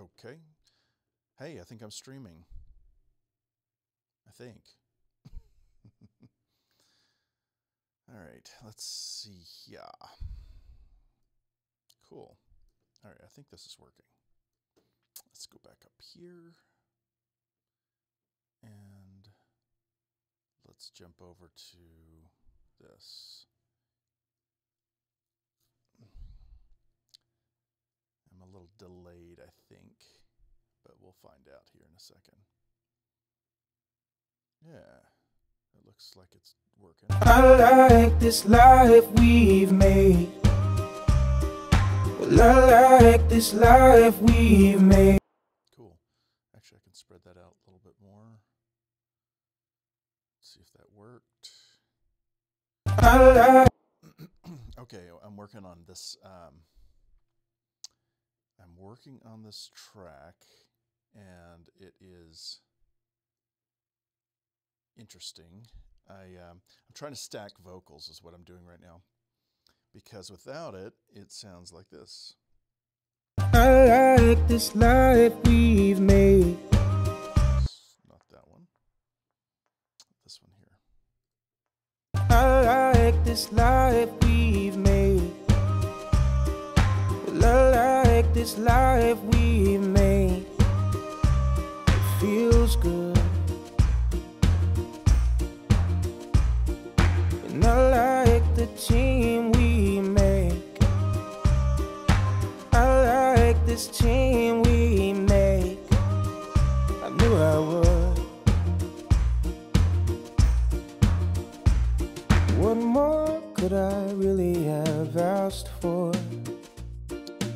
Okay. Hey, I think I'm streaming. I think. All right, let's see. Yeah. Cool. All right, I think this is working. Let's go back up here. And let's jump over to this. I'm a little delayed, I think, but we'll find out here in a second. Yeah, it looks like it's working. I like this life we've made. Well, I like this life we've made. Cool. Actually, I can spread that out a little bit more. Let's see if that worked. Okay, I'm working on this. I'm working on this track, and it is interesting. I'm trying to stack vocals is what I'm doing right now, because without it, it sounds like this. I like this life we've made. Not that one. This one here. I like this life we've made. Well, I like this life we've made. It feels good. And I like the team we make. I like this team we make. I knew I would. What more could I really have asked for?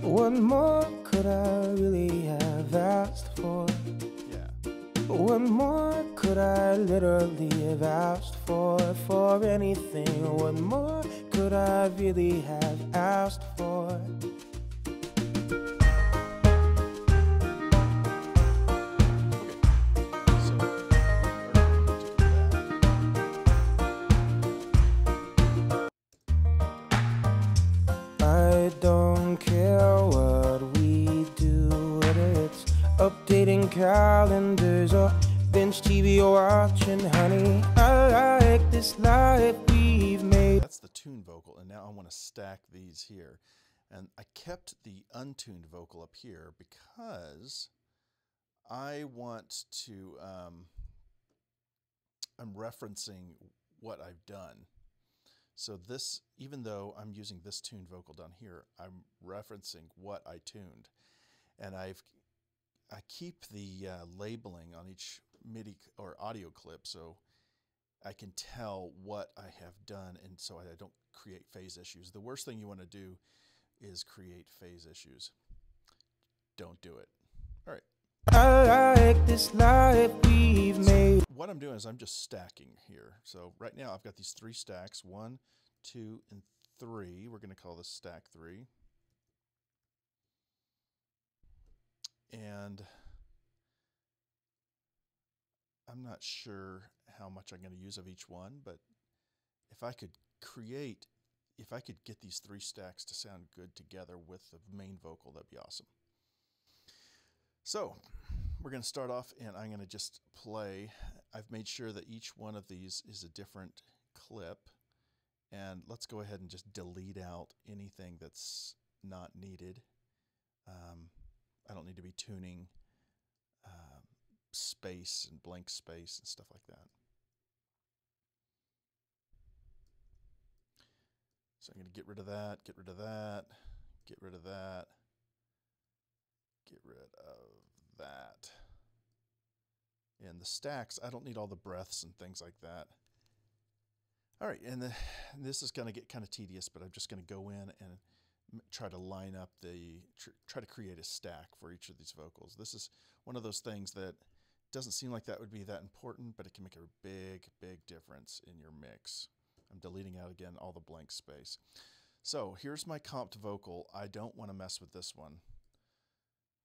What more could I really have asked for? Yeah. What more could I literally have asked for anything? What more could I really have asked for? I don't care what we do, whether it's updating calendars or binge TV or watching Honey. I like this life we've made. That's the tuned vocal, and now I want to stack these here. And I kept the untuned vocal up here because I want to, I'm referencing what I've done. So this, even though I'm using this tuned vocal down here, I'm referencing what I tuned. And I keep the labeling on each MIDI or audio clip so I can tell what I have done, and so I don't create phase issues. The worst thing you want to do is create phase issues. Don't do it. All right. I like this life we've made. What I'm doing is I'm just stacking here. So right now I've got these 3 stacks, 1, 2, and 3. We're going to call this stack 3. And I'm not sure how much I'm going to use of each one, but if I could get these 3 stacks to sound good together with the main vocal, that'd be awesome. So we're going to start off, and I'm going to just play. I've made sure that each one of these is a different clip, and let's go ahead and just delete out anything that's not needed. I don't need to be tuning space and blank space and stuff like that. So I'm going to get rid of that, get rid of that, get rid of that, get rid of that. And the stacks, I don't need all the breaths and things like that. All right, and this is going to get kind of tedious, but I'm just going to go in and try to line up try to create a stack for each of these vocals. This is one of those things that doesn't seem like that would be that important, but it can make a big, big difference in your mix. I'm deleting out again all the blank space. So here's my comped vocal. I don't want to mess with this one.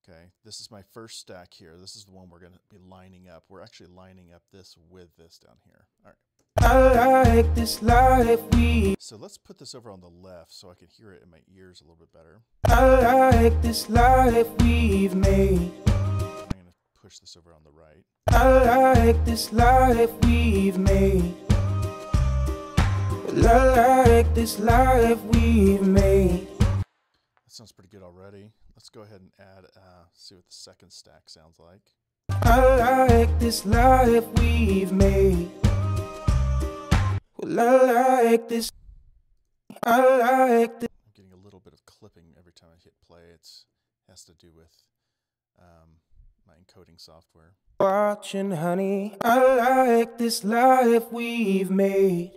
Okay, this is my first stack here. This is the one we're going to be lining up. We're actually lining up this with this down here. All right. I like this life we. So let's put this over on the left so I can hear it in my ears a little bit better. I like this life we've made. I'm going to push this over on the right. I like this life we've made. I like this life we've made. That sounds pretty good already. Let's go ahead and add, see what the second stack sounds like. I like this life we've made. Well, I like this. I like this. I'm getting a little bit of clipping every time I hit play. It has to do with my encoding software. Watching, honey, I like this life we've made.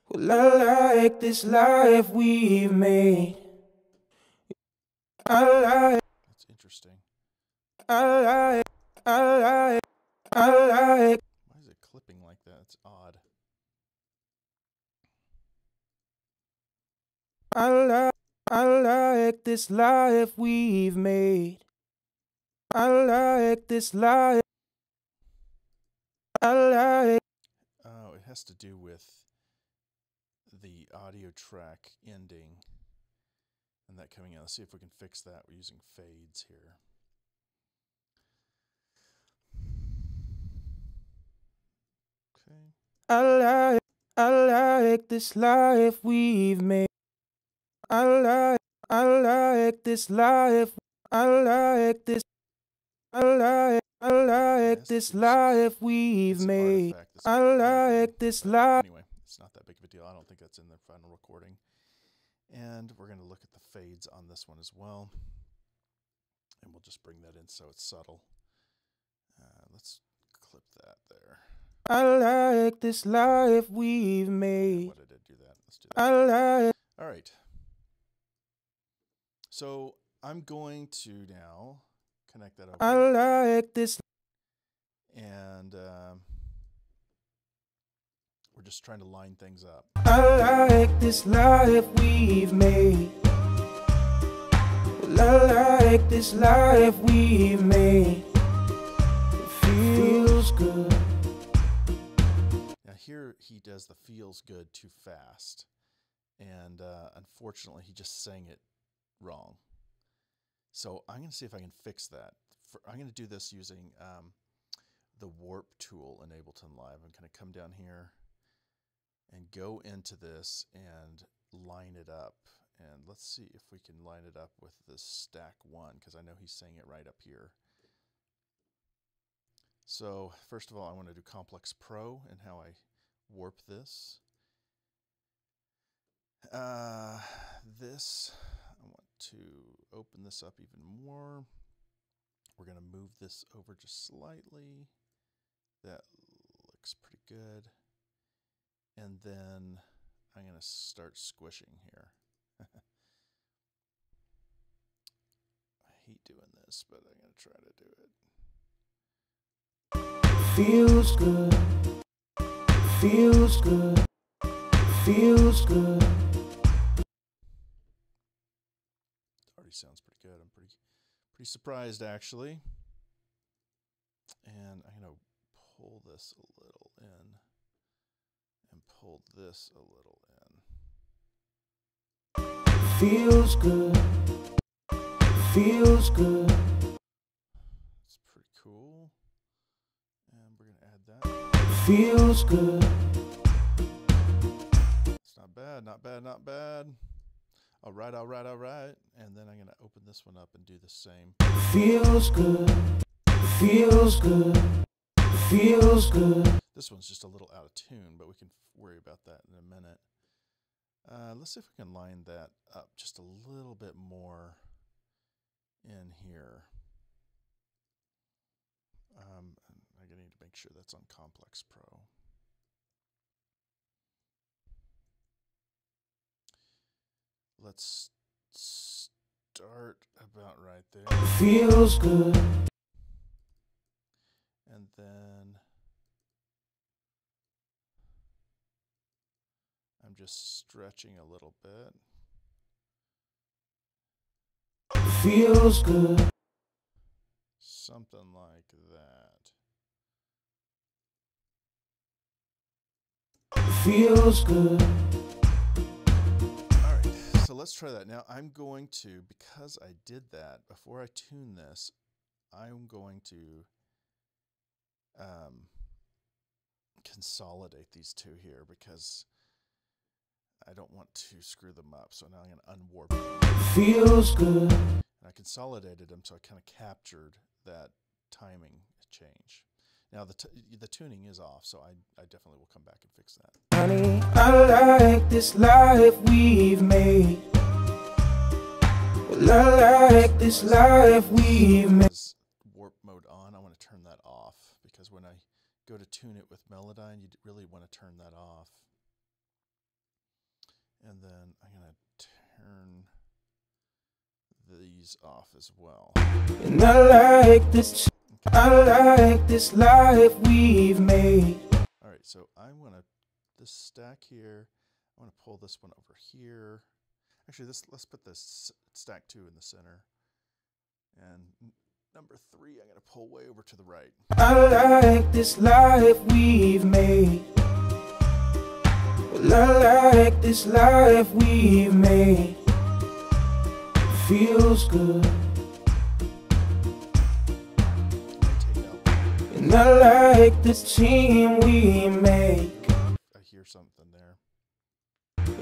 Well, I like this life we've made. I like. That's interesting. I like. I like. Why is it clipping like that? It's odd. I like this life we've made. I like this life. I like. Oh, it has to do with the audio track ending and that coming out. Let's see if we can fix that. We're using fades here. Okay. I like this life we've made. I like this life. I like this. I like this life we've made. I like this life. Anyway, it's not that big of a deal. I don't think that's in the final recording. And we're going to look at the fades on this one as well. And we'll just bring that in so it's subtle. Let's clip that there. I like this life we've made. What did it do that? Let's do that. All right. So I'm going to now connect that over. I like this. And we're just trying to line things up. I like this life we've made. I like this life we've made. It feels good. Now here he does the feels good too fast. And unfortunately he just sang it wrong. So I'm going to see if I can fix that. I'm going to do this using the warp tool in Ableton Live. I'm going to come down here and go into this and line it up. And let's see if we can line it up with this stack 1, because I know he's saying it right up here. So first of all, I want to do Complex Pro and how I warp this. This, I want to open this up even more. We're going to move this over just slightly. That looks pretty good. And then I'm going to start squishing here. I hate doing this, but I'm going to try to do it. Feels good. Feels good. Feels good. It already sounds pretty good. I'm pretty surprised actually. And I'm going to pull this a little in and pull this a little in. Feels good. Feels good. It's pretty cool. And we're going to add that. Feels good. It's not bad, not bad, not bad. All right, all right, all right. And then I'm going to open this one up and do the same. Feels good. Feels good. Feels good. This one's just a little out of tune, but we can worry about that in a minute. Let's see if we can line that up just a little bit more in here. I need to make sure that's on Complex Pro. Let's start about right there. Feels good. And then I'm just stretching a little bit. Feels good. Something like that. feels good. All right, so let's try that. Now I'm going to, because I did that, before I tune this, I'm going to consolidate these two here because I don't want to screw them up. So now I'm going to unwarp them. Feels good. And I consolidated them so I kind of captured that timing change. Now the tuning is off, so I definitely will come back and fix that. Honey, I like this life we've made. Well, I like this life we've made. Warp mode on, I want to turn that off because when I go to tune it with Melodyne, you really want to turn that off. And then I'm going to turn these off as well. And I like this. Okay. I like this life we've made. All right, so I want to this stack here. I want to pull this one over here. Actually, let's put this stack 2 in the center. And number 3, I'm going to pull way over to the right. I like this life we've made. Well, I like this life we've made. It feels good. And I like this team we make. I hear something there.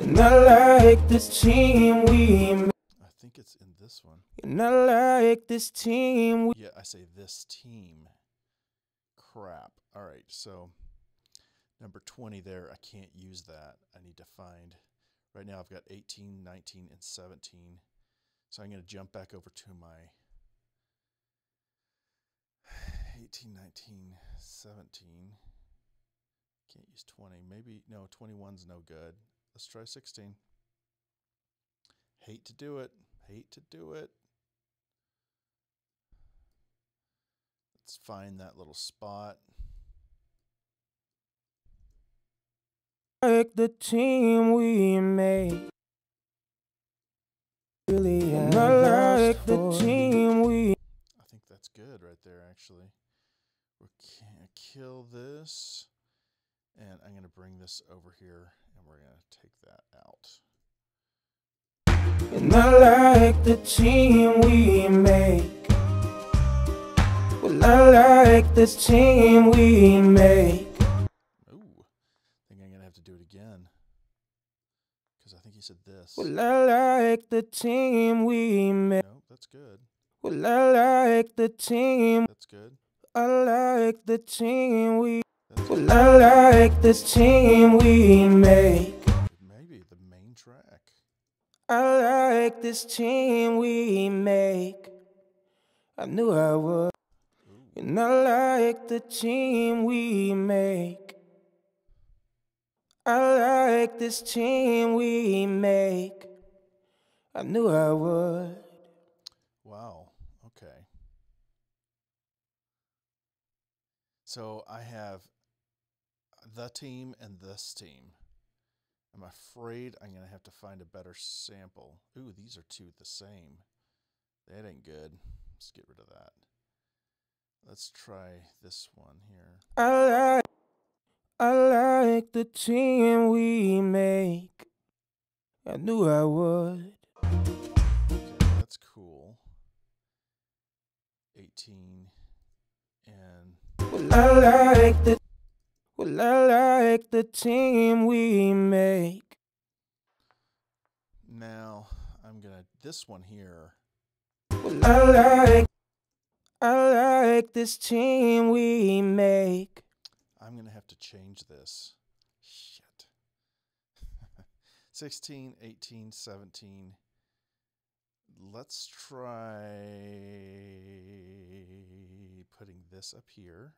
And I like this team we make. I think it's in this one. And I like this team. Yeah, I say this team. Crap. All right, so number 20 there, I can't use that. I need to find, right now I've got 18, 19, and 17. So I'm going to jump back over to my 18, 19, 17. Can't use 20. Maybe, no, 21's no good. Let's try 16. Hate to do it. Hate to do it. Let's find that little spot. Like the team we made. Really, and I like the team we. I think that's good right there, actually. We're gonna kill this, and I'm gonna bring this over here, and we're gonna take that out. And I like the team we make. Well, I like this team we make. Ooh, I think I'm gonna have to do it again. Because I think he said this. Well, I like the team we make. Nope, that's good. Well, I like the team. That's good. I like the team we. Well, I like this team we make. Maybe the main track. I like this team we make. I knew I would. Ooh. And I like the team we make. I like this team we make. I knew I would. Wow. Okay. So I have the team and this team. I'm afraid I'm going to have to find a better sample. Ooh, these are two the same. That ain't good. Let's get rid of that. Let's try this one here. I like the team we make. I knew I would. Okay, that's cool. 18 and Well, I like the team we make. now I'm gonna this one here. Well, I like this team we make. I'm gonna have to change this. Shit. 16, 18, 17. Let's try putting this up here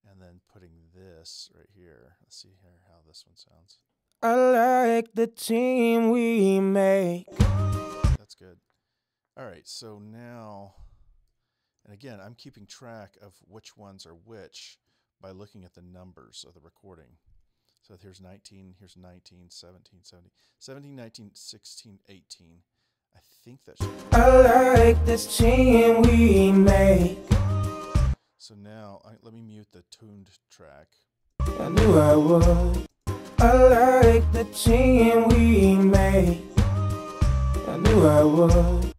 and then putting this right here. Let's see here how this one sounds. I like the team we make. That's good. All right, so now, and again, I'm keeping track of which ones are which by looking at the numbers of the recording. So here's 19, here's 19, 17, 17, 19, 16, 18. I think that should be. I like this team we make. So now, let me mute the tuned track. I knew I would. I like the team we made. I knew I would.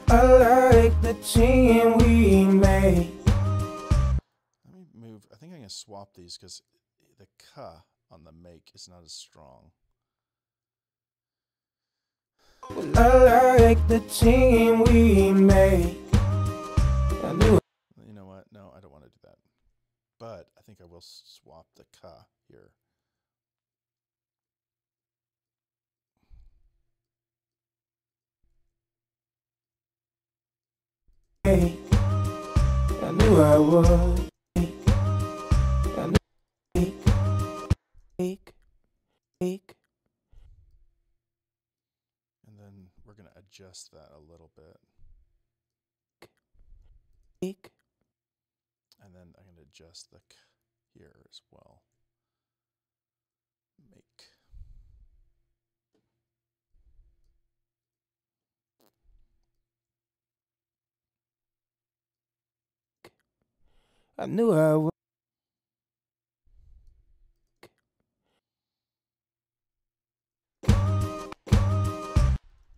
I like the team we made. Let me move. I think I'm going to swap these because the ka on the make is not as strong. I like the team we made. I knew. You know what? No, I don't want to do that. But I think I will swap the ka here. I knew I would. I knew. And then we're going to adjust that a little bit. And then I'm going to adjust the k here as well. Make. I knew I would.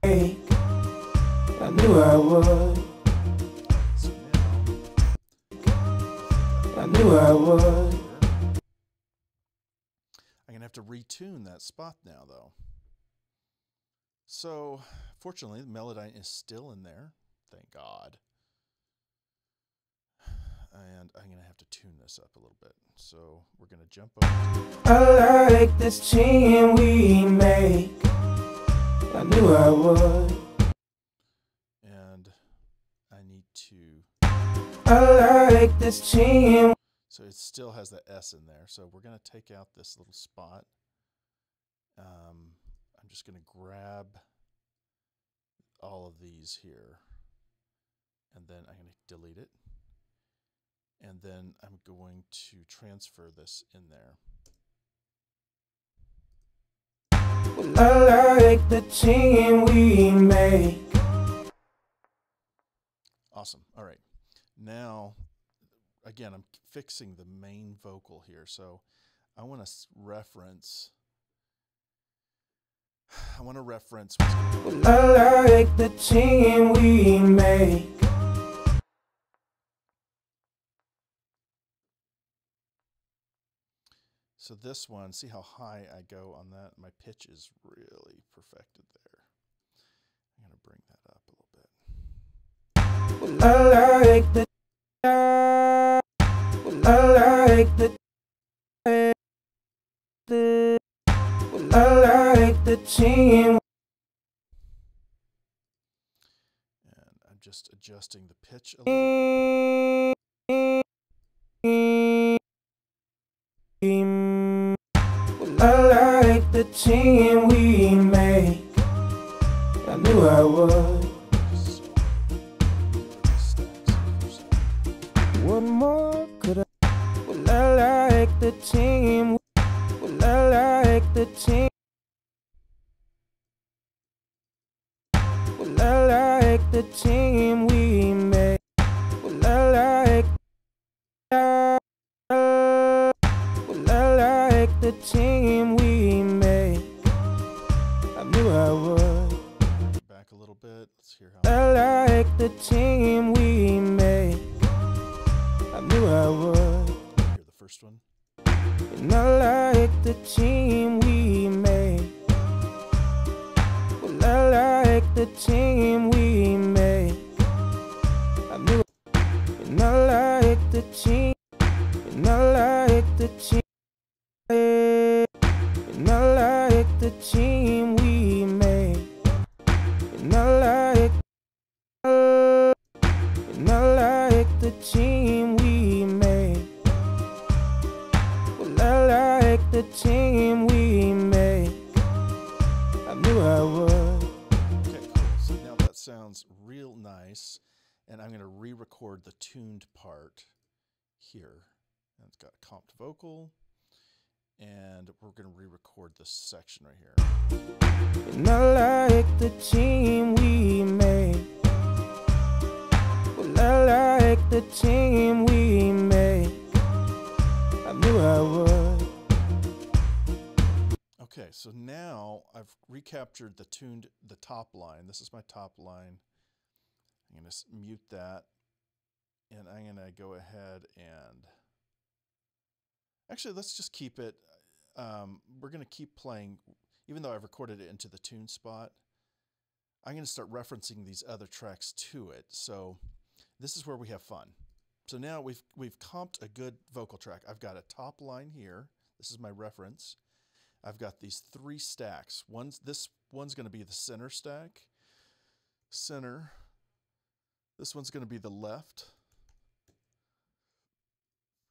I knew I would. So now, I knew I would. I'm going to have to retune that spot now, though. So, fortunately, the Melodyne is still in there. Thank God. And I'm going to have to tune this up a little bit. So, we're going to jump over. I like this team we make. I knew I would. And I need to... I like this team. So it still has that S in there. So we're going to take out this little spot. I'm just going to grab all of these here. And then I'm going to delete it. And then I'm going to transfer this in there. I like the team we make. Awesome. All right. Now, again, I'm fixing the main vocal here. So I want to reference. I like the team we make. So this one, see how high I go on that? My pitch is really perfected there. I'm going to bring that up a little bit. I like the team. And I'm just adjusting the pitch a little bit. I like the team we make. I knew I would. What more could I? Well, I like the team. Well, I like the team. Well, I like the team we made. Well, I like. Well, I like the team we made. I knew I would. Back a little bit. Let's hear how. I like the team we made. I knew I would. Hear the first one. And I like the team we made. Well, I like the team we made. I knew. And I like the team. And I like the team. And I like the team we made. And I like. And I like the team we made. Well, I like the team we made. I knew I would. Okay, cool. So now that sounds real nice. And I'm going to re-record the tuned part here. And it's got comped vocal. And we're going to re-record this section right here. And I like the team we made. Well, I like the team we made. I knew I would. Okay, so now I've recaptured the top line. This is my top line. I'm going to mute that, and I'm going to go ahead and actually let's just keep it. We're going to keep playing, even though I've recorded it into the tune spot. I'm going to start referencing these other tracks to it. So this is where we have fun. So now we've comped a good vocal track. I've got a top line here. This is my reference. I've got these 3 stacks. This one's going to be the center stack. Center. This one's going to be the left.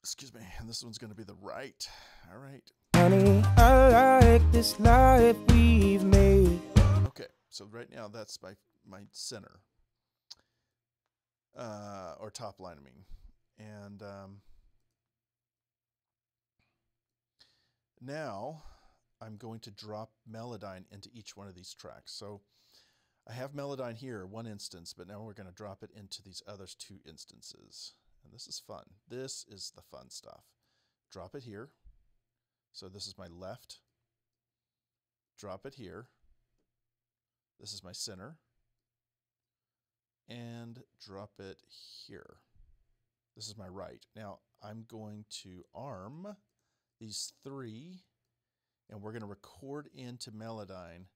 Excuse me. And this one's going to be the right. All right. Honey, I like this life we've made. Okay. So right now that's my center. Or top line, I mean. And now I'm going to drop Melodyne into each one of these tracks. So I have Melodyne here, one instance, but now we're going to drop it into these other 2 instances. And this is fun. This is the fun stuff. Drop it here. So this is my left. Drop it here. This is my center. And drop it here. This is my right. Now I'm going to arm these 3, and we're going to record into Melodyne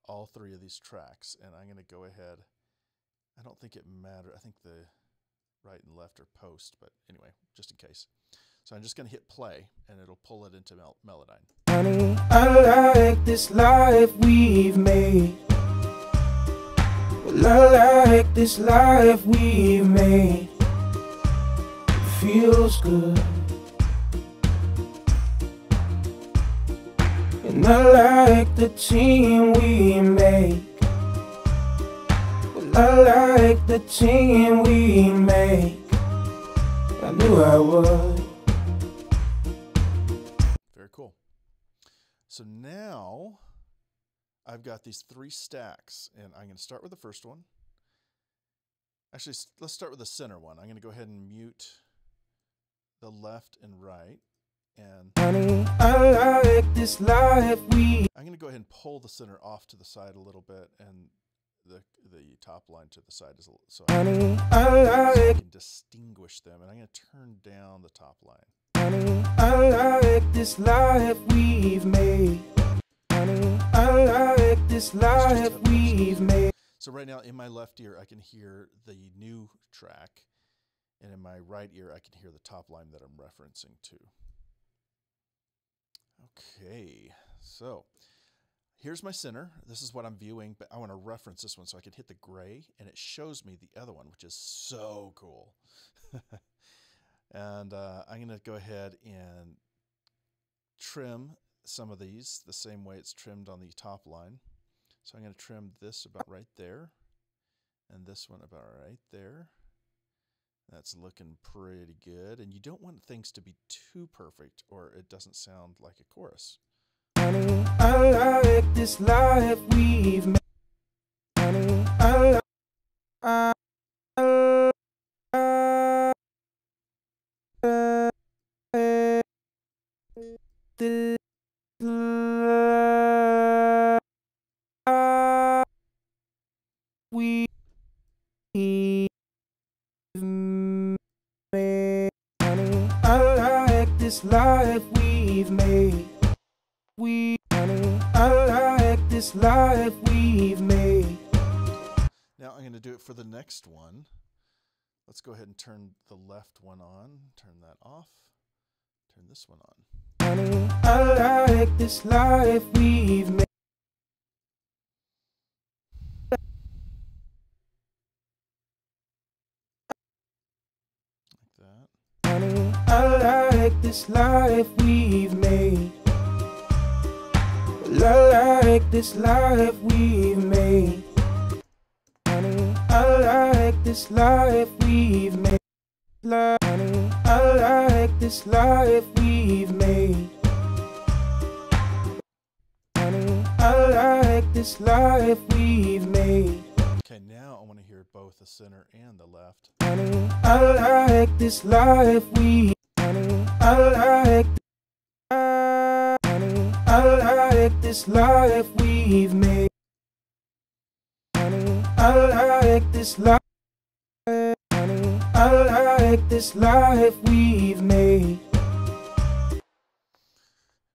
all 3 of these tracks. And I'm going to go ahead. I don't think it matters. I think the right and left are post, but anyway, just in case. So I'm just going to hit play, and it'll pull it into Melodyne. Honey, I like this life we've made. Well, I like this life we've made. It feels good. And I like the team we make. Well, I like the team we make. I knew I would. Very cool. So now I've got these 3 stacks, and I'm going to start with the first one. Actually, let's start with the center one. I'm going to go ahead and mute the left and right. And Honey, I like this life we. I'm going to go ahead and pull the center off to the side a little bit, and the top line to the side is a little, so Honey, I can distinguish them. And I'm going to turn down the top line. Honey, I like this life we've made. Honey, I like this life we've made. So right now in my left ear, I can hear the new track, and in my right ear, I can hear the top line that I'm referencing to. Okay, so here's my center. This is what I'm viewing, but I want to reference this one, so I can hit the gray, and it shows me the other one, which is so cool. And I'm going to go ahead and trim some of these the same way it's trimmed on the top line. So I'm going to trim this about right there, and this one about right there. That's looking pretty good. And you don't want things to be too perfect, or it doesn't sound like a chorus. Honey, I like this life we've made. Honey, I like this life we've made. Honey, I like this life we've made. Honey, I like this life we've made. Now I'm going to do it for the next one. Let's go ahead and turn the left one on, turn that off, turn this one on. Honey, I like this life we've made. Like that. Honey, I like this life we've made. Well, I like this life we've made. Honey, I like this life we've made. Honey, I like this life we've made. Honey, I like this life we've made. Okay, now I want to hear both the center and the left. Honey, I like this life we. Honey, I like. Honey, I I like this life we've made. Honey, I like this life. Honey, I like this life we've made.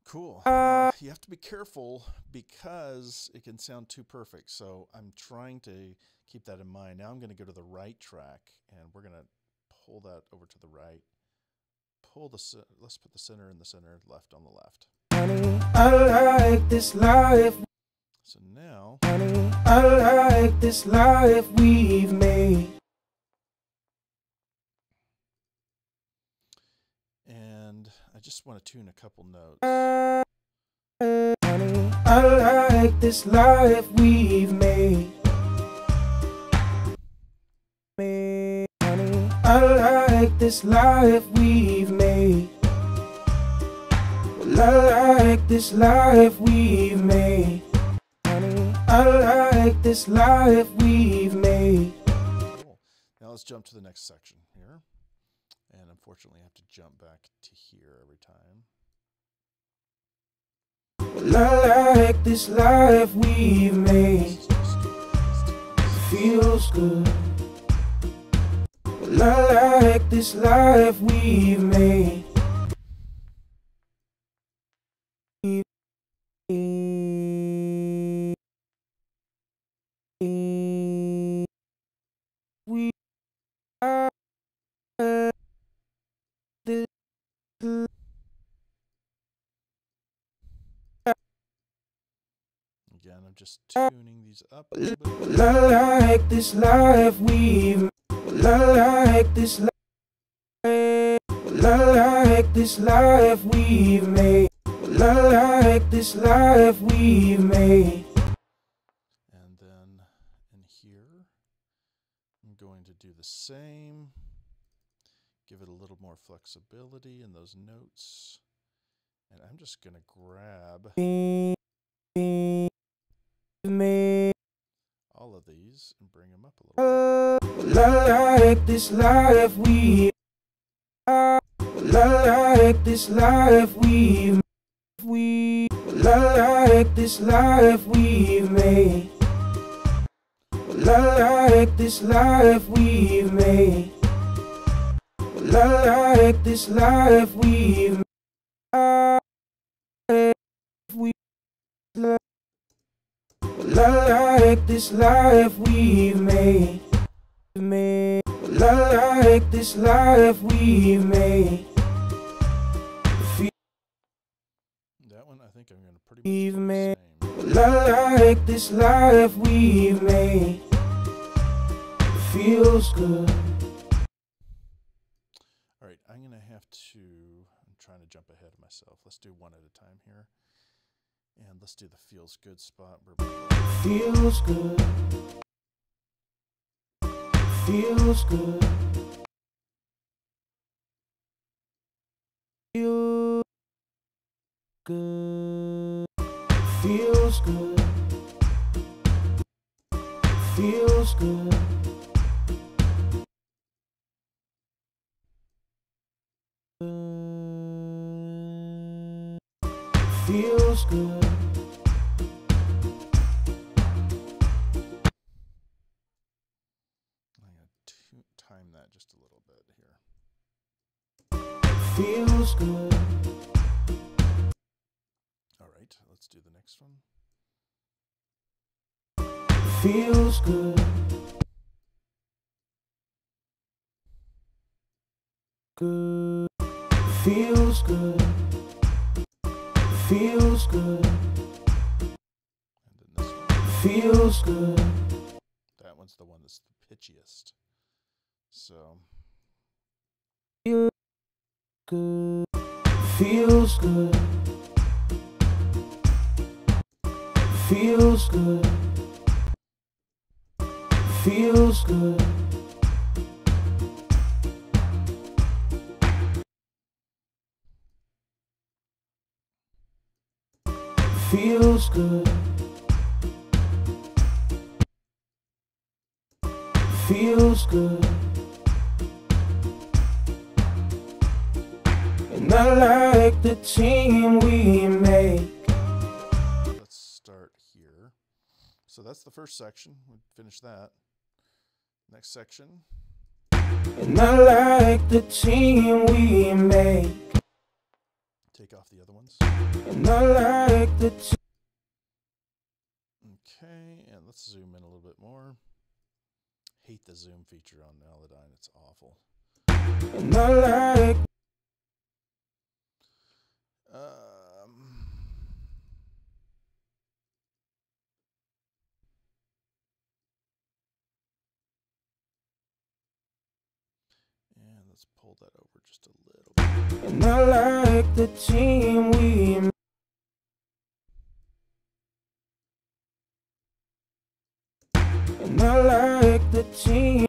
Cool. You have to be careful because it can sound too perfect. So I'm trying to keep that in mind. Now I'm going to go to the right track and we're going to pull that over to the right. Let's put the center in the center, left on the left. Honey, I like this life. So now, honey, I like this life we've made. And I just want to tune a couple notes. Honey, I like this life we've made. Honey, I like this life we've made. Well, I like this life we've made. Honey, I like this life we've made. Cool. Now let's jump to the next section here. And unfortunately I have to jump back to here every time. Well, I like this life we've made. Feels good. Well, I like this life we've made. We are this. Again, I'm just tuning these up a little bit. Well, I like this life we've made. Well, I like this life. Well, I like this life we've made. Well, I like this life we've made. And then in here, I'm going to do the same. Give it a little more flexibility in those notes. And I'm just going to grab all of these and bring them up a little bit. Well, I like this life we've. Well, I like this life we've. Well, I like this life we've made. Well, I like this life we've made. Well, I like this life we've made. Well, I like this life we've made. Well, I like this life we've made. That one, I think I'm going to pretty We've much made. do the same. Well, I like this life we've made. Feels good. All right, I'm going to have to, I'm trying to jump ahead of myself. Let's do one at a time here. And let's do the feels good spot. Feels good. Feels good. Feels good. Feels good. Feels good. Feels good. I'm going to time that just a little bit here. Feels good. All right, let's do the next one. Feels good. Good. Feels good. Feels good. And then this one. Feels good. That one's the one that's the pitchiest. So. Feels good. Feels good. Feels good. Feels good. Feels good. Feels good. And I like the team we make. So that's the first section. We finished that. Next section. And I like the team we make. Take off the other ones. And I like the team. Okay, and let's zoom in a little bit more. Hate the zoom feature on Melodyne. It's awful. And I like. And let's pull that over just a little bit. And I like the team we make. And I like the team.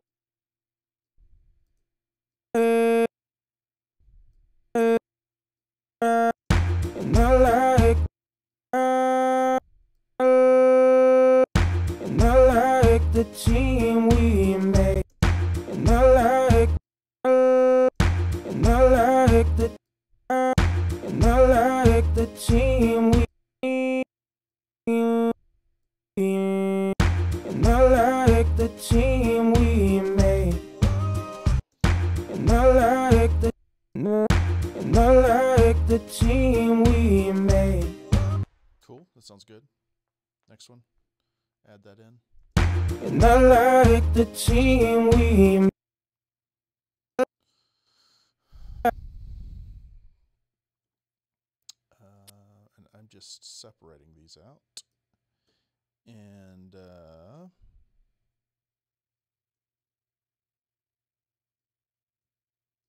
And I like. And I like the team we make. And I like. And I like the. And I like the team we. And I like the team we made. And I like the. And I like the team we made. Cool, that sounds good. Next one. Add that in. And I like the team we made. And I'm just separating these out. And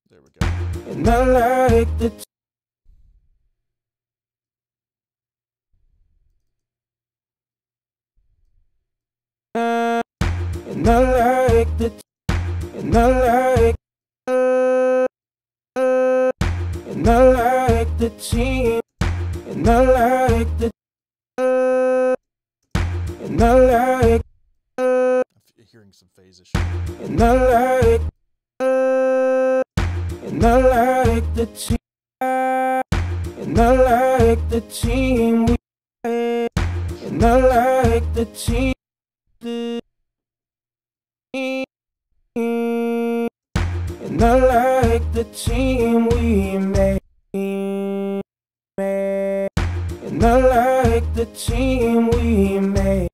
there we go. And I like the. And I like the. And I like. And I like the team. And I like the. And I like. I'm hearing some phase issues. And I like. And I like the team. And I like the team we made. And I like the team. And I like the team we made. And I like the team we made.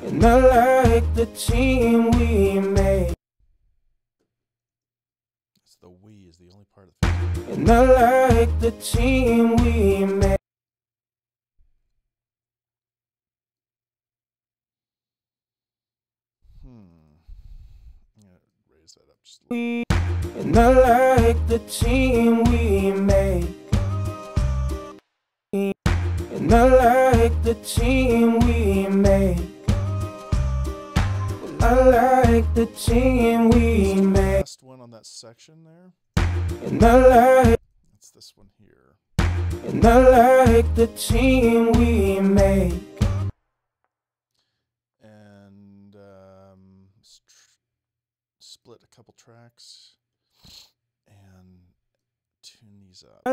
And I like the team we made. It's the we is the only part of the. And I like the team we made. I'm gonna raise that up just a little. And I like the team we made. And I like the team we made. I like the team we made. Last one on that section there. And I like. It's this one here. And I like the team we made. And split a couple tracks and tune these up.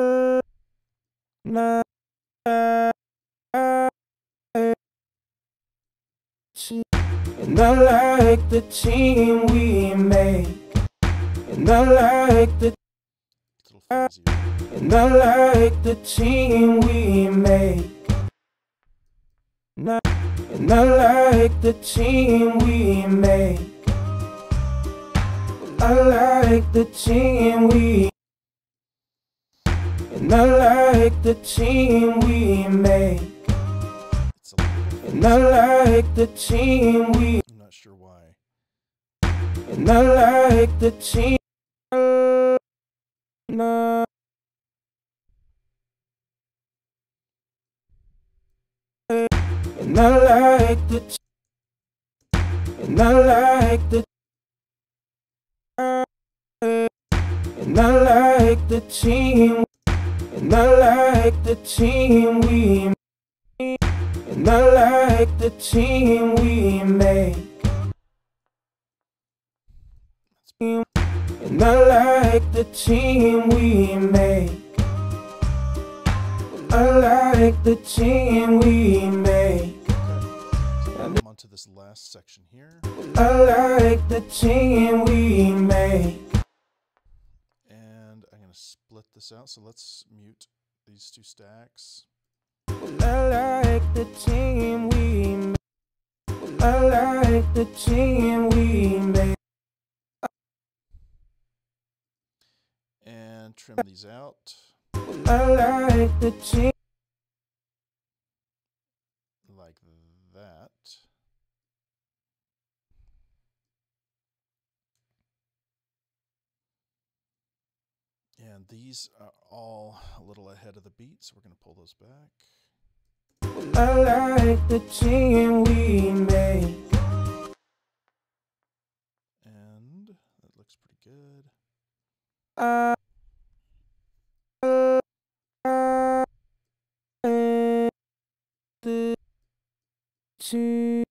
And I like the team we made. And I like the. It's a little phasey. And I like the team we made. And I like the team we made. I like the team we. And I like the team we made. It's a little And I like the team we. I'm not sure why. And I like the team. And I like the. And I like the. And I like the team. And I like the team we. And I like the team we made. And I like the team we made. I like like the team we make. I'm onto this last section here. I like the team we make. And I'm going to split this out. So let's mute these two stacks. I like the team we make. I like the team we make. And trim these out. I like the team. Like that. And these are all a little ahead of the beat, so we're going to pull those back. I like the team we make. And that looks pretty good. I the team.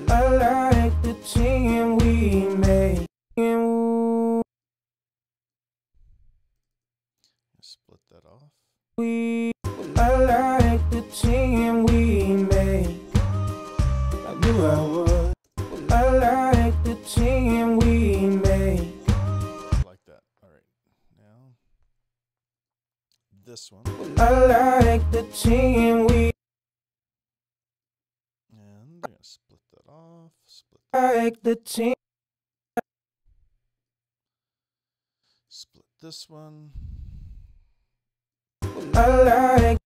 I like the team we make. Split that off. I like the team we make. I knew I would. I like the team we make. Like that. All right. Now, this one. I like the team we. And I'm going to split that off. Split that. I like the team. Split this one. I like.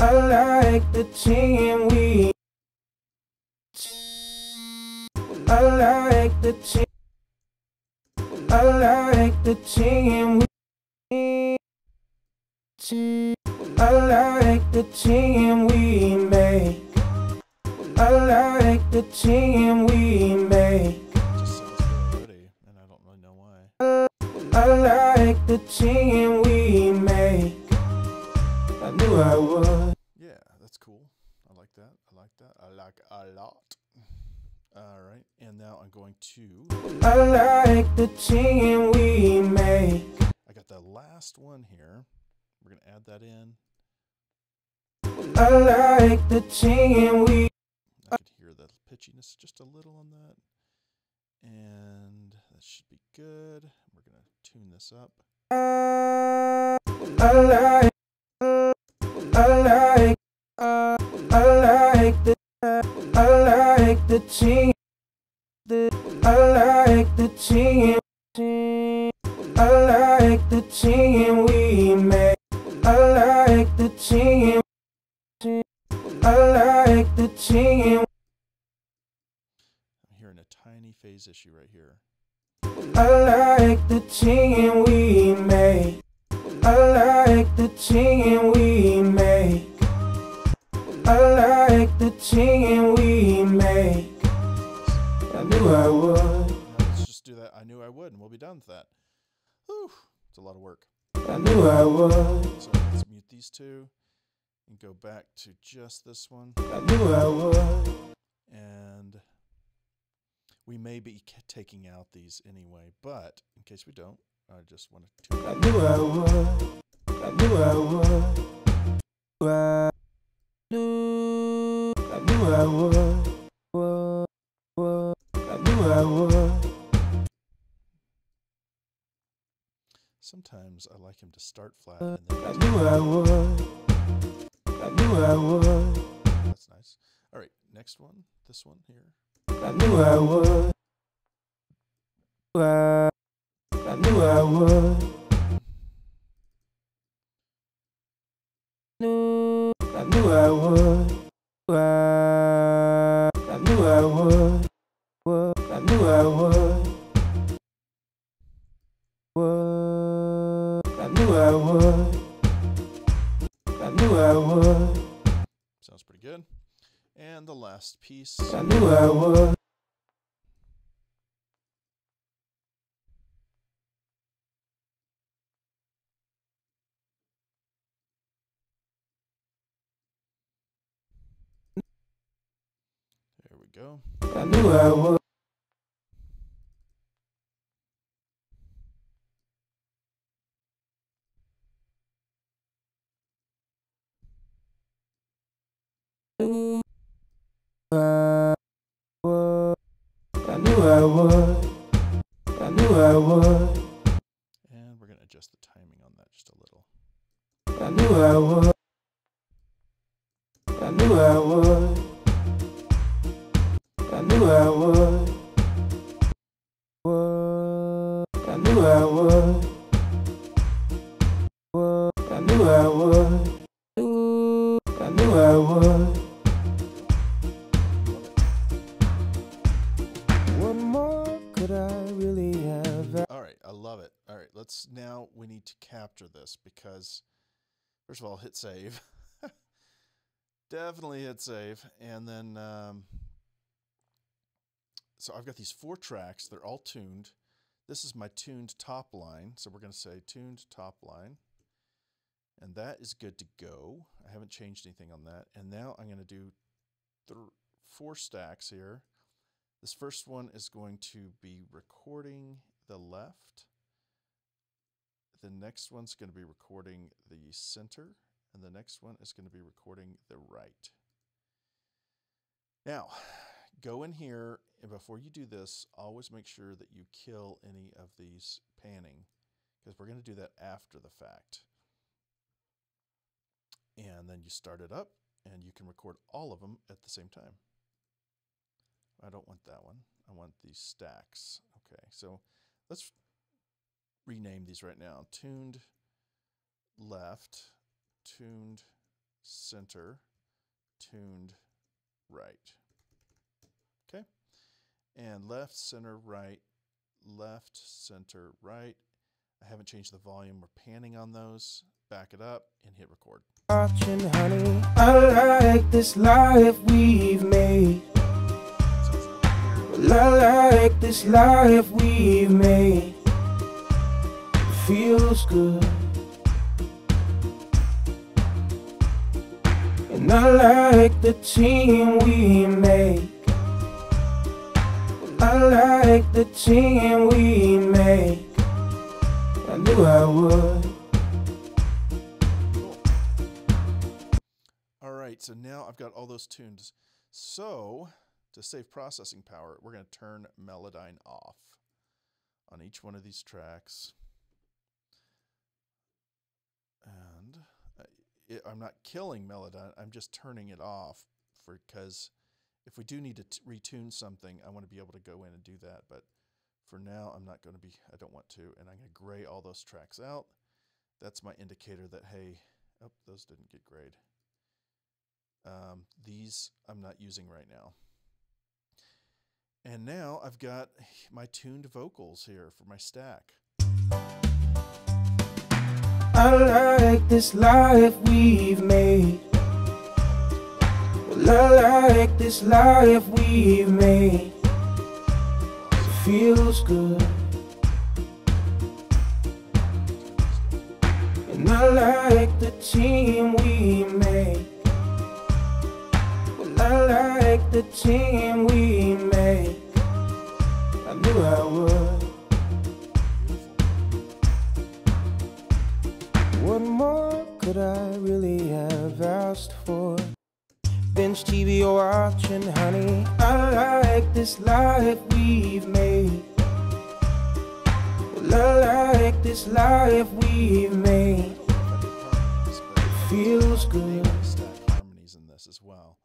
I like the team we. I like the team. I like the team we. I like the team we make. I like the team we make. Just sounds good already, and I don't really know why. I like the team we make. I knew I would. Yeah, that's cool. I like that. I like that. I like it a lot. All right, and now I'm going to. I like the team we make. I got the last one here. We're going to add that in. I like the team we. I could hear the pitchiness just a little on that. And that should be good. We're going to tune this up. I like. I like the. I like the team. I like the team. I like the team we make. I like the team. I like the team. I'm hearing a tiny phase issue right here. I like the team we make. I like the team we make. I like the team we make. I knew I would. Now let's just do that. I knew I would, and we'll be done with that. Whew, it's a lot of work. I knew I would. So let's mute these two and go back to just this one. I knew I would. And we may be taking out these anyway, but in case we don't, I just want to tune I knew I would. I knew I would. I knew I would. I knew I would. Sometimes I like him to start flat and then I knew I would. I knew I would. that's nice. All right, next one. This one here. I knew I would. I knew I would. I knew I would. I knew I would. I knew I would. I knew I would. I knew I would. Sounds pretty good. And the last piece. I knew I would. There we go. I knew I would. I would. I knew I would. And we're going to adjust the timing on that just a little. I knew I would. I knew I would. I knew I would. I knew I would. I knew I would. I knew I would. What more could I really have? All right, I love it. All right, we need to capture this because, first of all, hit save. Definitely hit save. And then, so I've got these 4 tracks. They're all tuned. This is my tuned top line. So we're going to say tuned top line. And that is good to go. I haven't changed anything on that. And now I'm going to do 4 stacks here. This first one is going to be recording the left. The next one's going to be recording the center. And the next one is going to be recording the right. Now, go in here, and before you do this, always make sure that you kill any of these panning, because we're going to do that after the fact. And then you start it up, and you can record all of them at the same time. I don't want that one. I want these stacks. Okay, so let's rename these right now. Tuned left, tuned center, tuned right. Okay, and left, center, right, left, center, right. I haven't changed the volume or panning on those. Back it up and hit record. Watching, honey, I like this life we've made. Well, I like this life we've made. It feels good. And I like the team we make. Well, I like the team we make. I knew I would. All right, so now I've got all those tunes. So to save processing power, we're going to turn Melodyne off on each one of these tracks. And I'm not killing Melodyne, I'm just turning it off because if we do need to retune something, I want to be able to go in and do that. But for now, I don't want to, and I'm going to gray all those tracks out. That's my indicator that, hey, oh, those didn't get grayed. These I'm not using right now. And now I've got my tuned vocals here for my stack. I like this life we've made. Well, I like this life we've made. It feels good. And I like the team we make. Well, I like the team we make. I knew I would. What more could I really have asked for? Binge TV or watching, honey. I like this life we've made. Well, I like this life we've made. It feels good. Stack harmonies in this as well.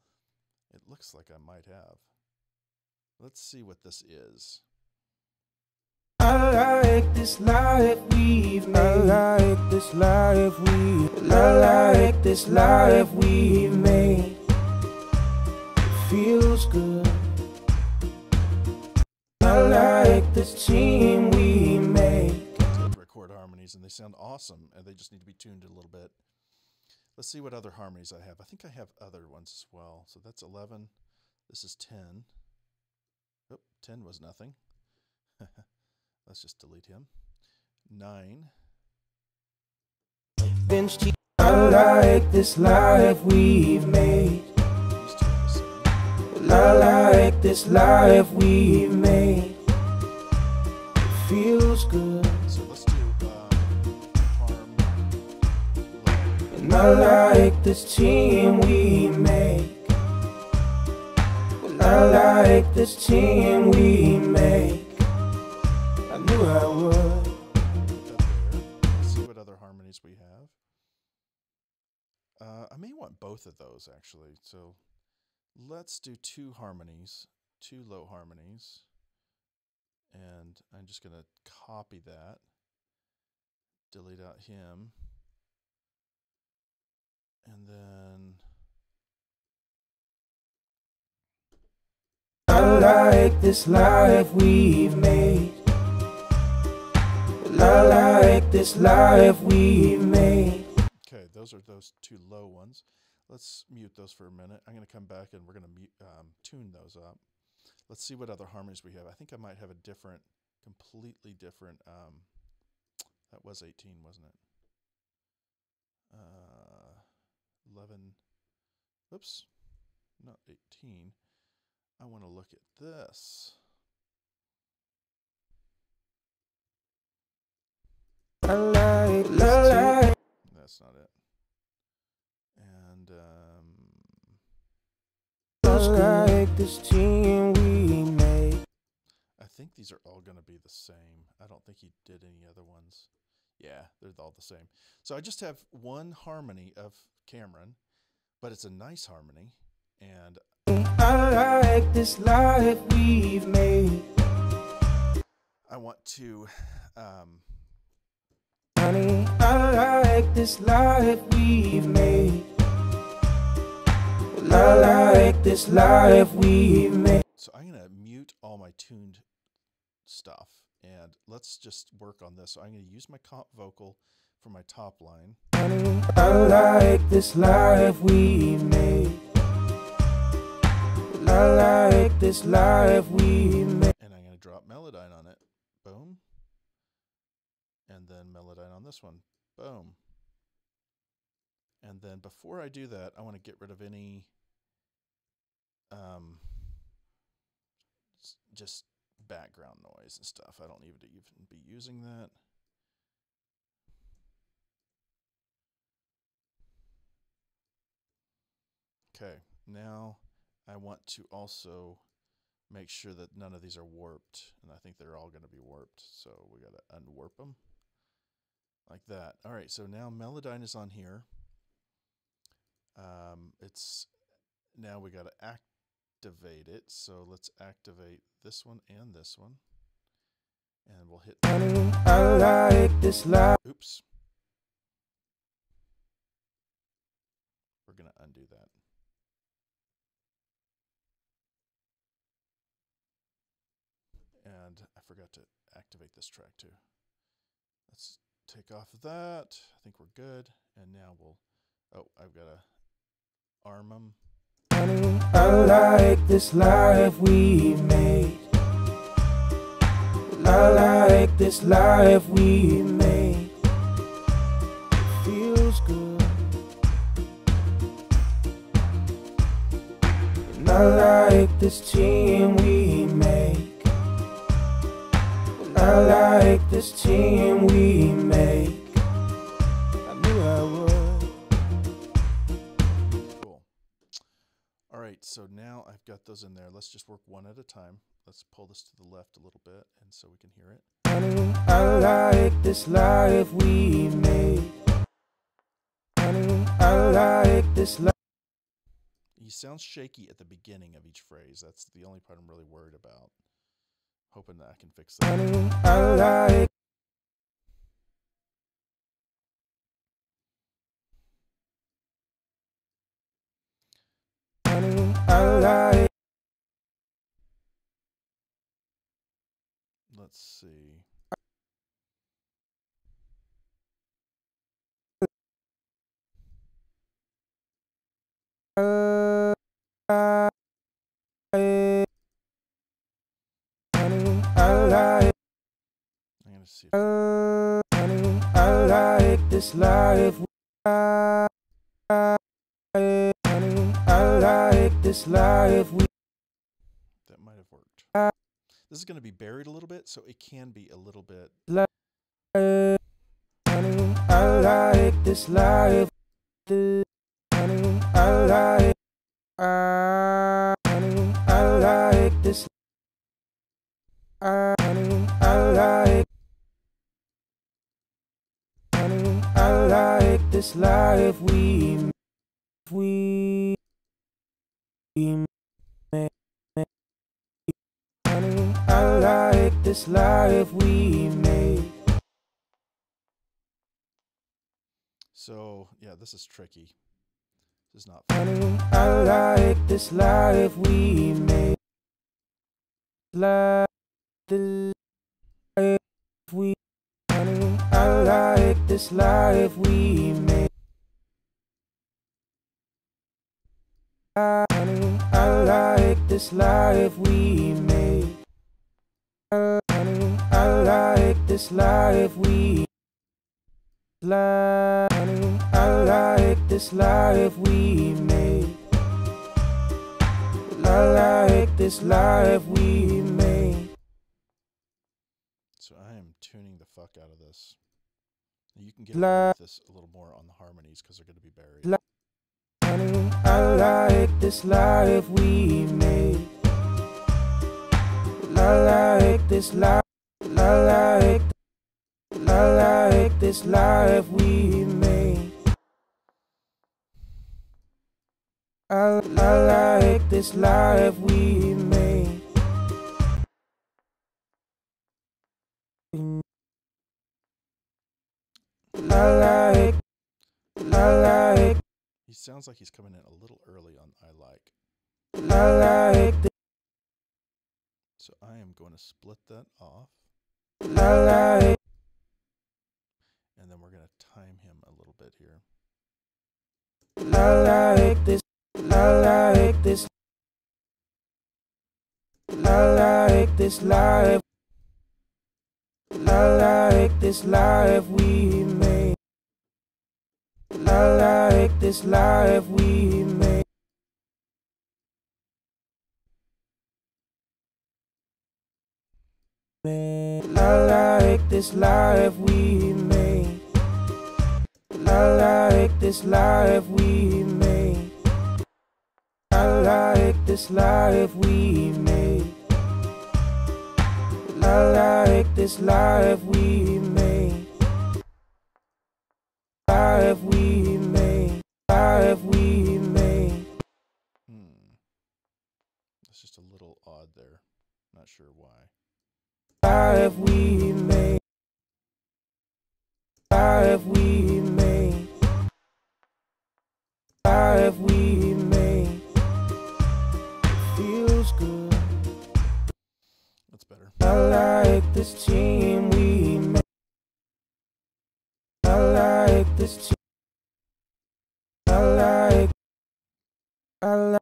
It looks like I might have. Let's see what this is. I like this life we've made. I like this life we've made. I like this life we've made. It feels good. I like this team we make. To record harmonies, and they sound awesome, and they just need to be tuned a little bit. Let's see what other harmonies I have. I think I have other ones as well. So that's 11. This is 10. Oh, 10 was nothing. Let's just delete him. 9. Binge TV. I like this life we've made. These two are the same. Well, I like this life we've made. It feels good. So let's do harm low. And I like this team we make. I like this team we make. I knew I would. Put that there. Let's see what other harmonies we have. I may want both of those actually. So let's do 2 harmonies, 2 low harmonies. And I'm just going to copy that, delete out him, and then I like this life we've made. I like this life we've made. okay, those are those 2 low ones. Let's mute those for a minute. I'm going to come back and we're going to tune those up. Let's see what other harmonies we have. I think I might have a different, completely different, that was 18, wasn't it? 11, oops, not 18. I want to look at this. That's not it. And, I like this team we made. I think these are all going to be the same. I don't think he did any other ones. Yeah, they're all the same. So I just have one harmony of Cameron, but it's a nice harmony. And I like this life we've made. I want to, Honey, I like this life we've made. I like this life we've made. so I'm going to mute all my tuned stuff and let's just work on this. So I'm going to use my comp vocal for my top line. Honey, I like this life we've made. I like this life we've made. And I'm going to drop Melodyne on it. Boom. And then Melodyne on this one. Boom. And then before I do that, I want to get rid of any just background noise and stuff. I don't need to even be using that. Okay, now I want to also make sure that none of these are warped, and I think they're all going to be warped, so we got to unwarp them like that. All right, so now Melodyne is on here. It's now we got to activate it, so let's activate this one and this one, and we'll hit. I like this life. Oops, we're going to undo that. And I forgot to activate this track too. Let's take off that. I think we're good. And now we'll, oh, I've got to arm them. I like this life we made. I like this life we made. It feels good. And I like this team we make. I like this team we make. I knew I would. Cool. All right, so now I've got those in there. Let's just work one at a time. Let's pull this to the left a little bit, and so we can hear it. Honey, I like this life we made. Honey, I like this life. You sound shaky at the beginning of each phrase. That's the only part I'm really worried about. Hoping that I can fix that. Honey, I like. Honey, I like. Let's see. I'm gonna see. Honey, I like this life. Honey, I like this life. That might have worked. This is going to be buried a little bit, so it can be a little bit. Honey, I like this life. Honey, I like. Honey, I honey, I like this life we make. Honey, I like this life we made. So, yeah, this is tricky. This is not funny. Honey, I like this life we made. Like the life we, honey, I like this life we made. Honey, I like this life we made. Honey, I like this life we. Honey, I like this life we made. I like this life we made. So I am tuning the fuck out of this. You can get away with this a little more on the harmonies because they're going to be buried. Honey, I like this life we made. I like this life. I like this life we made. I like this life we made. I like. He sounds like he's coming in a little early on I like. So I am going to split that off. And then we're going to time him a little bit here. I like this. I like this. I like this life. I like this life we made. I like this life we made. I like this life we made. I like this life we made. I like this life we made. I like this life we made. Life we made. Life we made. That's just a little odd there. Not sure why. Life we made. Life we made. Life we made. Feels good. That's better. I like this team we made. I like this team. I like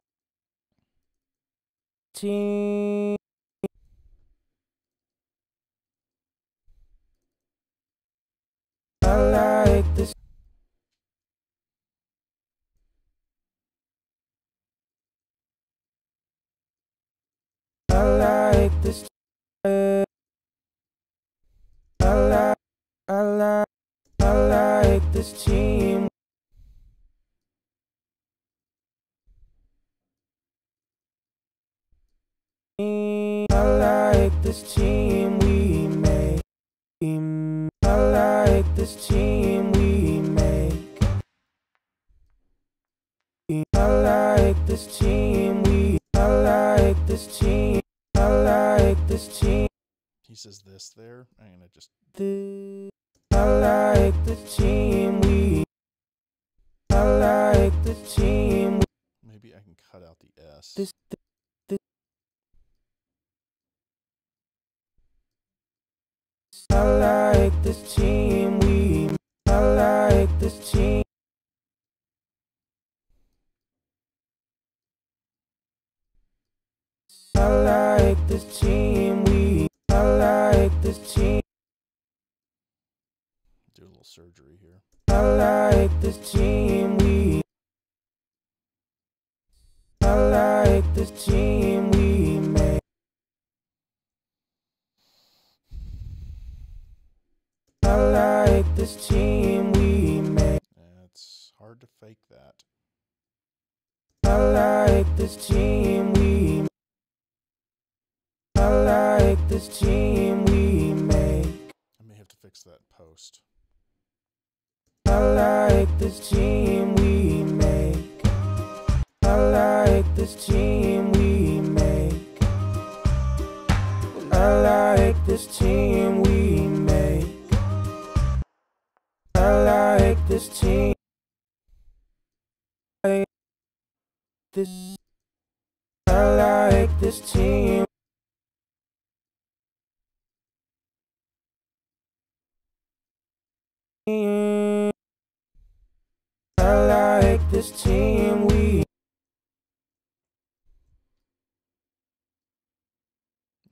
team. I like this. I like this. I like this team. I like this team we make. I like this team we make. I like this team we. I like this team. I like this team. He says this there. I'm going to just... I like this team we. I like this team. Maybe I can cut out the S. I like this team we. I like this team. I like this team we. I like this team. Do a little surgery here. I like this team we. I like this team we made. I like this team we made. It's hard to fake that. I like this team we. I like this team we make. I may have to fix that post. I like this team we make. I like this team we make. I like this team we make. I like this team. I like this team. I like this team we.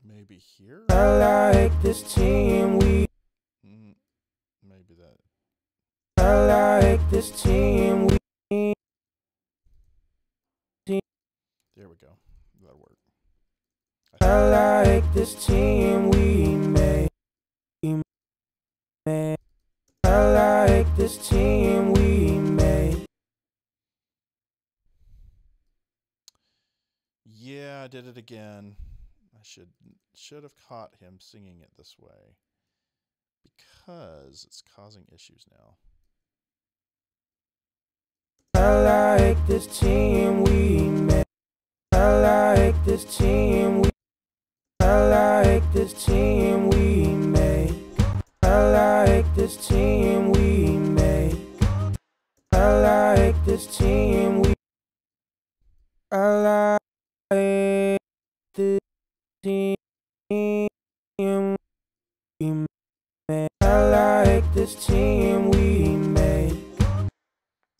Maybe here? I like this team we. Maybe that. I like this team we. There we go. That'll work. I like this team we make. I like this team we make. Yeah, I did it again. I should have caught him singing it this way because it's causing issues now. I like this team we make. I like this team we. I like this team we make. I like this team we make. I like this team we. I like this team we make. I like this team we make.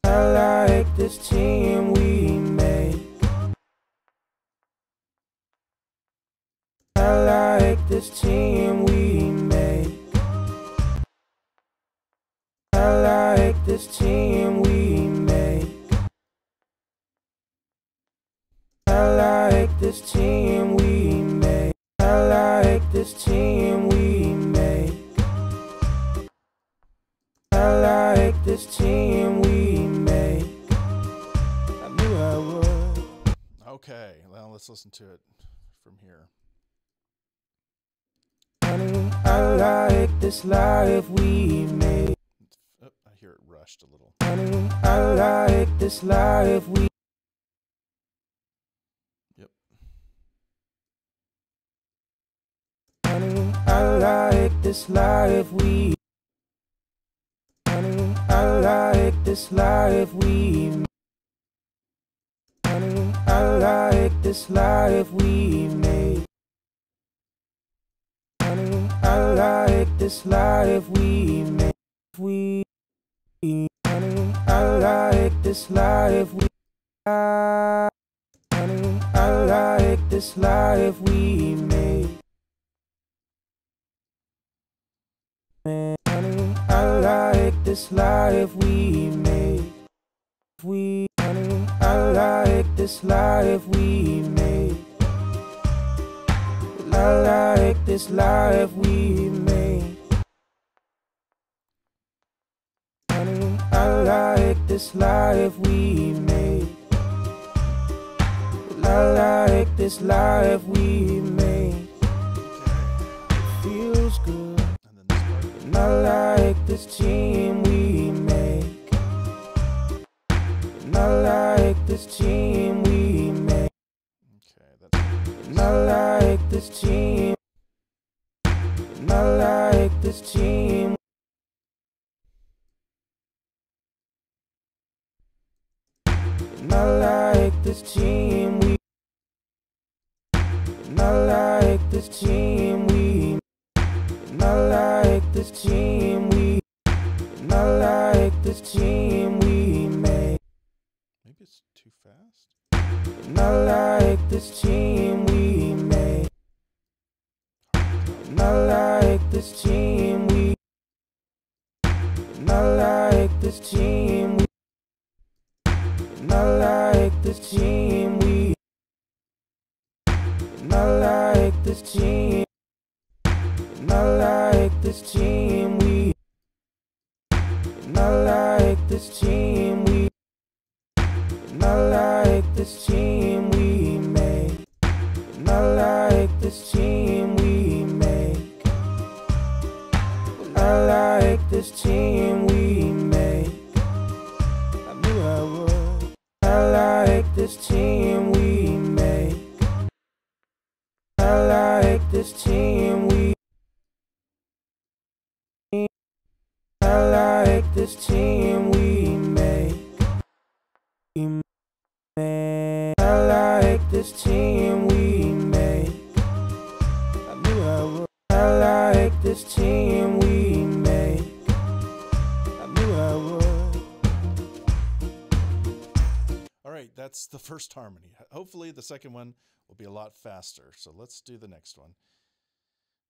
I like this team we make. I like this team we make. I like this team we make. I like this team we make. I like this team we make. I like this team we make. I knew I would. Okay, well, let's listen to it from here. Honey, I like this life we made. Oh, I hear it rushed a little. Honey, I like this life we. Yep. Honey, I like this life we. Honey, I like this life we. Honey, I like this life we made. Honey, I like this life we made. We. Honey, I like this life we. Honey, I like this life we made. Honey, I like this life we made. We. Honey, I like this life we made. I like this life we made. Honey, I like this life we made. I like this life we made. It feels good. And then this part. And I like this team we make. And I like this team we make. Okay, that's. And I like this team. And I like this team. And I like this team we. And I like this team we. And I like this team we. And I like this team we make. Maybe it's too fast. And I like this team we make. And I like this team we. And I like this team we. And I like this team we. And I like this team. And I like this team we. And I like this team we. And I like this team we made. And I like this team we made. this team we make. I knew I would. I like this team we make. I like this team we. I like this team we make. I like this team we make. I knew I would. I like this team we make. I knew I would. All right, that's the first harmony. Hopefully the second one will be a lot faster. So let's do the next one.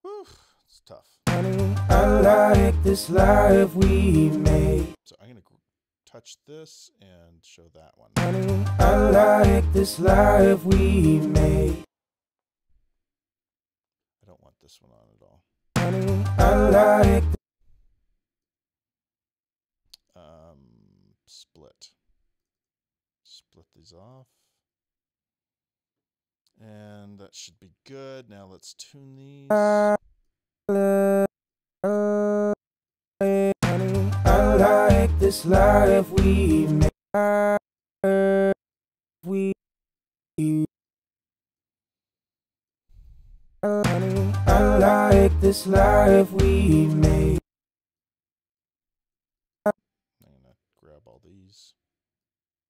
Whew, it's tough. Honey, I like this life we made. So I'm going to touch this and show that one. Honey, I like this life we made. I don't want this one on at all. Honey, I like. Split these off. And that should be good. Now let's tune these. Honey, I like this life we made. Honey, I like this life we made. I'm gonna grab all these.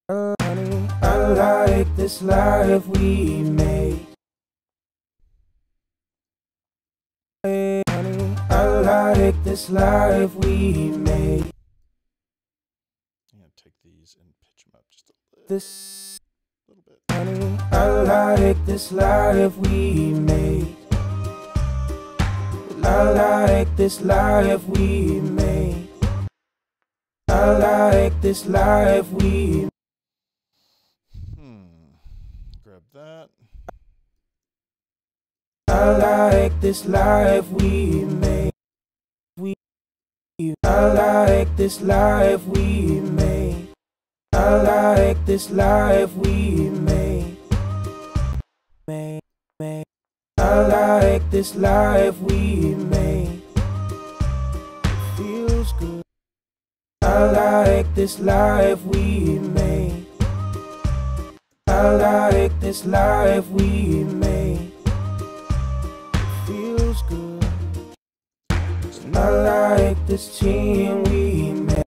Honey, I like this life we made. Honey, I like this life we made. I'm gonna take these and pitch them up just a little bit. Honey, I like this life we made. I like this life we made. I like this life we made. Grab that. I like this life we made. I like this life we made. I like this life we made. I like this life we made. Feels good. I like this life we made. I like this life we made. Feels good. I like this team we made.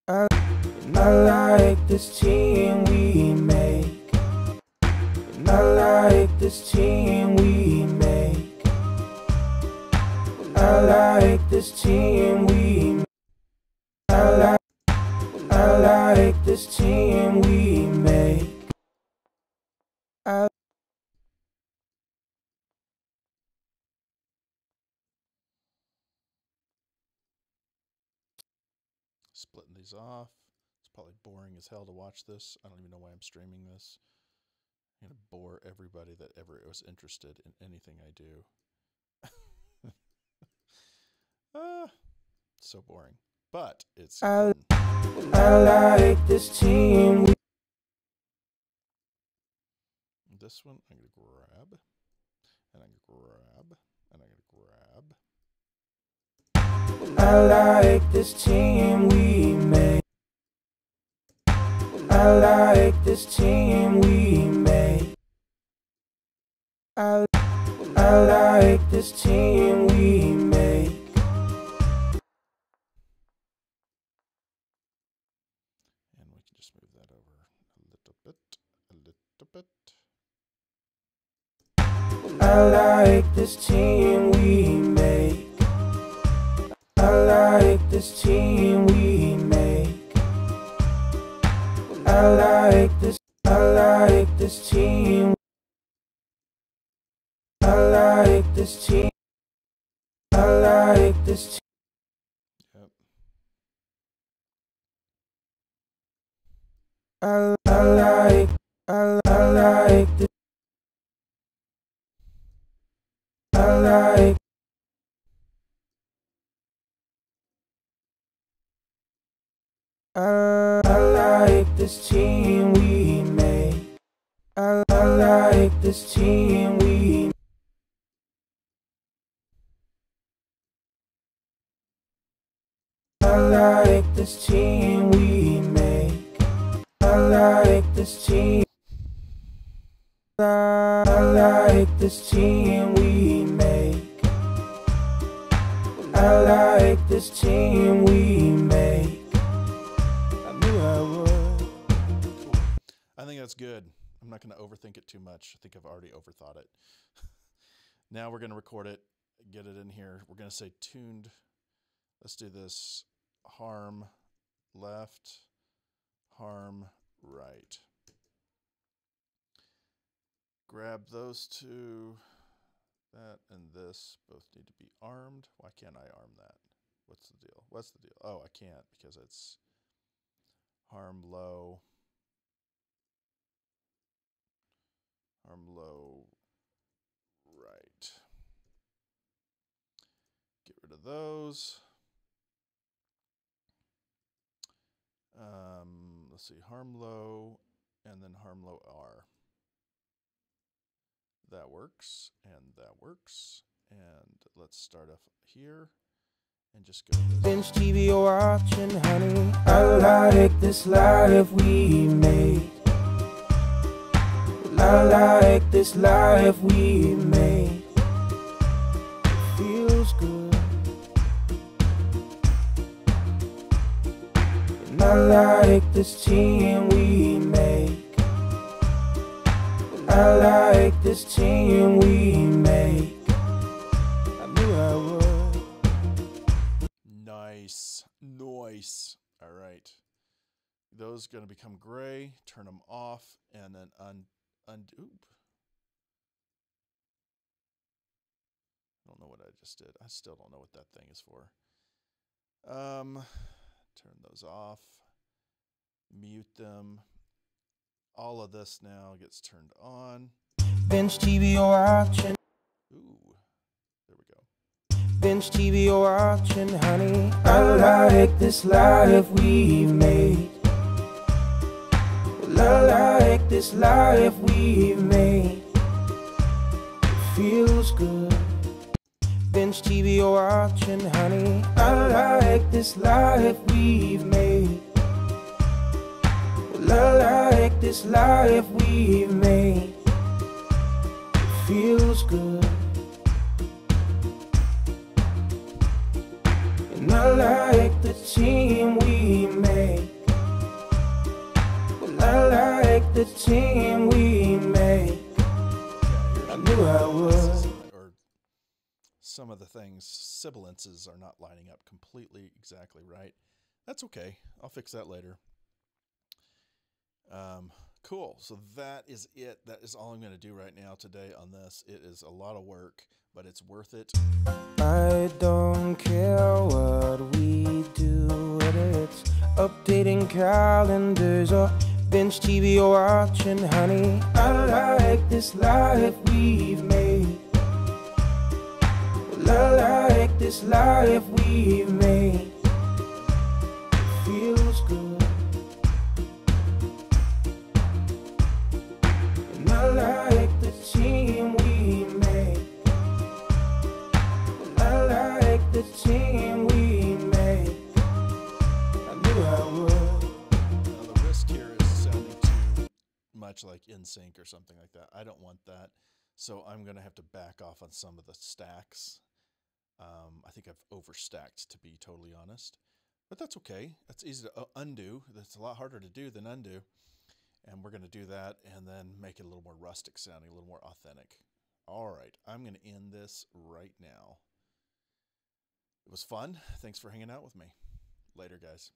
I like this team we make. I like this team we make. I like this team we make. I like this team we make. Splitting these off. It's probably boring as hell to watch this. I don't even know why I'm streaming this. I'm going to bore everybody that ever was interested in anything I do. So boring. But it's fun. I like this team. This one I'm going to grab. And I'm going to grab. And I'm going to grab. I like this team we made. I like this team we made. I like this team we make. And we can just move that over a little bit. A little bit. I like this team we make. I like this team we make. I like this team. I like this team. I like this team. Yep. I like this. I like I like this team we made. I like this team we. I like this team we make. I like this team. I like this team we make. I like this team we make. I knew I would. Cool. I think that's good. I'm not going to overthink it too much. I think I've already overthought it. Now we're going to record it, get it in here. We're going to say tuned. Let's do this. Harm left, harm right. Grab those two. That and this both need to be armed. Why can't I arm that? What's the deal? What's the deal? Oh, I can't because it's harm low. Harm low right. Get rid of those. Let's see, harm low and then harm low R. That works, and that works. And let's start off here and just go this. Binge TV watching, honey. I like this life we made. I like this life we made. It feels good. And I like this team we make. I like this team we make. I knew I would. Nice. Nice. All right. Those are going to become gray. Turn them off and then undo. Oop. I don't know what I just did. I still don't know what that thing is for. Turn those off. Mute them. All of this now gets turned on. Binge TV watching. Ooh, there we go. Binge TV watching, honey. I like this life we made. I like this life we made. It feels good. Binge TV watching, honey. I like this life we've made. I like this life we've made. It feels good. And I like the team we make. I like the team we make. I knew I would. Or some of the things, sibilances are not lining up completely exactly right. That's okay. I'll fix that later. Cool. So that is it. That is all I'm going to do right now today on this. It is a lot of work, but it's worth it. I don't care what we do, whether it's updating calendars or binge TV watching, honey. I like this life we've made. I like this life we've made. It feels good. And I like the team we make. I like the team we make. I knew I would. Now the risk here is sounding too much like NSYNC or something like that. I don't want that. So I'm going to have to back off on some of the stacks. I think I've overstacked, to be totally honest. But that's okay. That's easy to undo. That's a lot harder to do than undo. And we're going to do that and then make it a little more rustic sounding, a little more authentic. All right, I'm going to end this right now. It was fun. Thanks for hanging out with me. Later, guys.